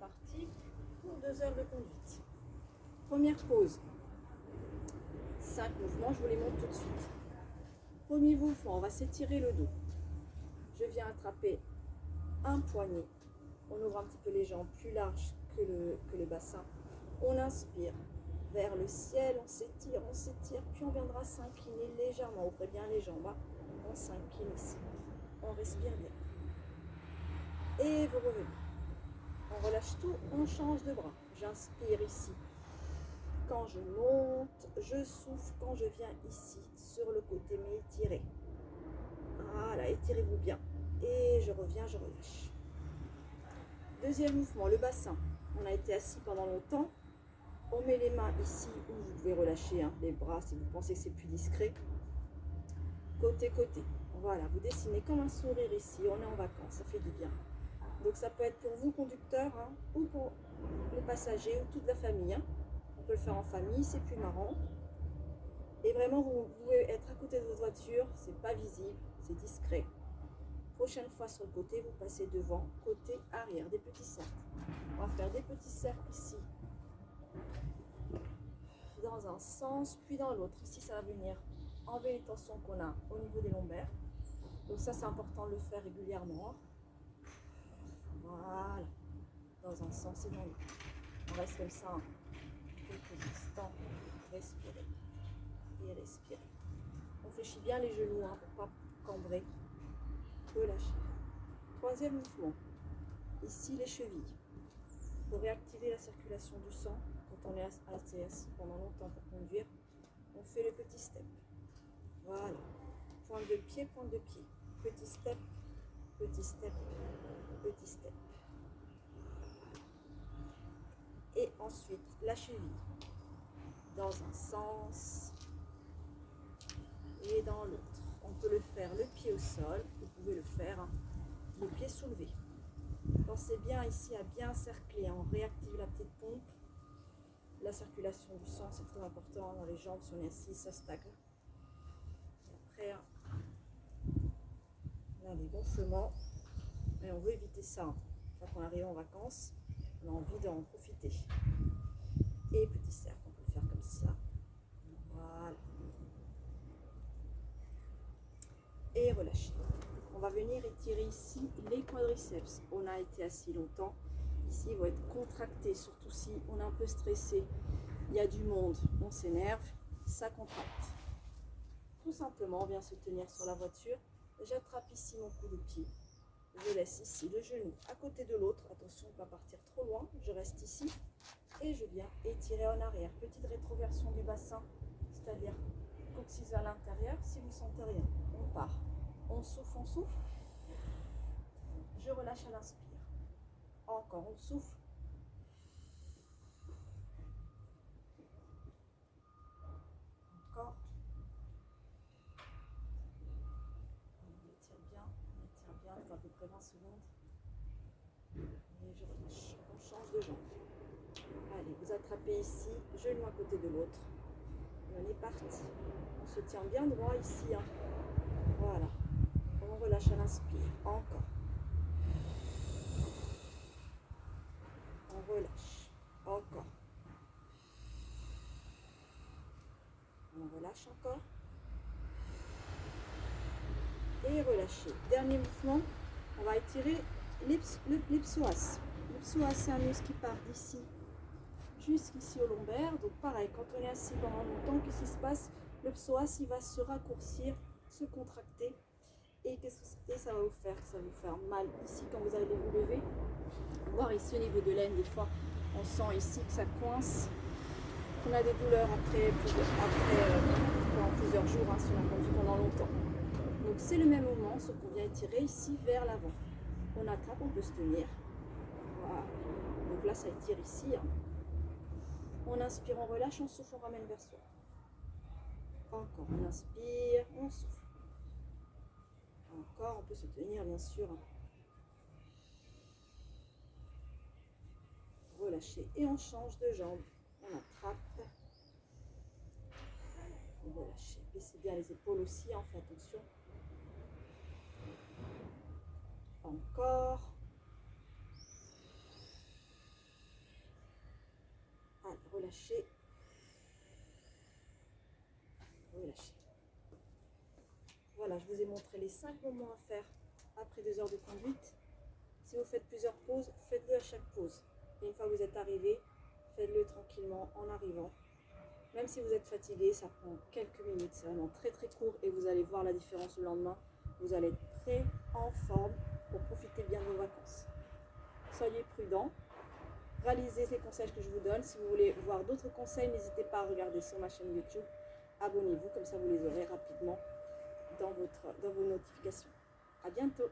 parti pour 2 heures de conduite. Première pause. 5 mouvements, je vous les montre tout de suite. Premier mouvement, on va s'étirer le dos. Je viens attraper un poignet. On ouvre un petit peu les jambes plus larges que le bassin. On inspire vers le ciel, on s'étire, puis on viendra s'incliner légèrement. Ouvrez bien les jambes, hein. On s'incline ici. On respire bien. Et vous revenez. On relâche tout, on change de bras. J'inspire ici. Quand je monte, je souffle quand je viens ici, sur le côté, mais étirez. Voilà, étirez-vous bien. Et je reviens, je relâche. Deuxième mouvement, le bassin. On a été assis pendant longtemps. On met les mains ici où vous pouvez relâcher les bras si vous pensez que c'est plus discret. Côté, côté. Voilà, vous dessinez comme un sourire ici. On est en vacances, ça fait du bien. Donc ça peut être pour vous, conducteur, ou pour les passagers, ou toute la famille. On peut le faire en famille, c'est plus marrant. Et vraiment, vous pouvez être à côté de votre voiture, c'est pas visible, c'est discret. Prochaine fois sur le côté, vous passez devant, côté, arrière, des petits cercles. On va faire des petits cercles ici, dans un sens, puis dans l'autre. Ici, ça va venir enlever les tensions qu'on a au niveau des lombaires. Donc ça, c'est important de le faire régulièrement. Voilà, dans un sens et dans l'autre. On reste comme ça quelques instants, respirez et respirez. On fléchit bien les genoux pour ne pas cambrer. Relâchez. Troisième mouvement, ici les chevilles. Pour réactiver la circulation du sang, quand on est assis pendant longtemps pour conduire, on fait le petit step. Voilà. Pointe de pied, pointe de pied. Petit step, petit step, petit step. Et ensuite, la cheville. Dans un sens et dans l'autre. On peut le faire le pied au sol. Vous pouvez le faire le pied soulevé. Pensez bien ici à bien cercler. On réactive la petite pompe. La circulation du sang, c'est très important dans les jambes. Si on est assis, ça stagne. Et après, là, des gonflements. Et on veut éviter ça. Une fois qu'on arrive en vacances, on a envie d'en profiter. Et petit cercle, on peut le faire comme ça. Voilà. Et relâcher. On va venir étirer ici les quadriceps. On a été assis longtemps. Ici, il va être contracté, surtout si on est un peu stressé. Il y a du monde, on s'énerve, ça contracte. Tout simplement, on vient se tenir sur la voiture. J'attrape ici mon coup de pied. Je laisse ici le genou à côté de l'autre. Attention, on ne va pas partir trop loin. Je reste ici et je viens étirer en arrière. Petite rétroversion du bassin, c'est-à-dire coccyx à l'intérieur. Si vous ne sentez rien, on part. On souffle, on souffle. Je relâche à l'inspire. Encore, on souffle. Encore. On étire bien, il faut à peu près 20 secondes. Et je relâche. On change de jambe. Allez, vous attrapez ici, genou à côté de l'autre. Et on est parti. On se tient bien droit ici. Voilà. On relâche à l'inspire. Encore. On relâche. Encore. On relâche encore. Et relâcher. Dernier mouvement, on va étirer le psoas. Le psoas, c'est un muscle qui part d'ici jusqu'ici au lombaire. Donc pareil, quand on est assis pendant longtemps, qu'est-ce qui se passe? Le psoas, il va se raccourcir, se contracter. Et ça va vous faire mal ici quand vous allez vous lever. Voir ici au niveau de l'aine, des fois, on sent ici que ça coince. On a des douleurs après pendant plusieurs jours, si on a conduit pendant longtemps. Donc c'est le même moment, sauf qu'on vient étirer ici vers l'avant. On attrape, on peut se tenir. Voilà. Donc là, ça étire ici. On inspire, on relâche, on souffle, on ramène vers soi. Encore, on inspire, on souffle. Encore, on peut se tenir, bien sûr. Relâcher et on change de jambe. On attrape. On relâche. Baissez bien les épaules aussi, faites attention. Encore. relâchez. Relâchez. Voilà, je vous ai montré les 5 moments à faire après 2 heures de conduite. Si vous faites plusieurs pauses, faites-le à chaque pause. Et une fois que vous êtes arrivé, faites-le tranquillement en arrivant. Même si vous êtes fatigué, ça prend quelques minutes, c'est vraiment très très court et vous allez voir la différence le lendemain. Vous allez être prêt, en forme pour profiter bien de vos vacances. Soyez prudents, réalisez les conseils que je vous donne. Si vous voulez voir d'autres conseils, n'hésitez pas à regarder sur ma chaîne YouTube. Abonnez-vous, comme ça vous les aurez rapidement dans vos notifications. À bientôt!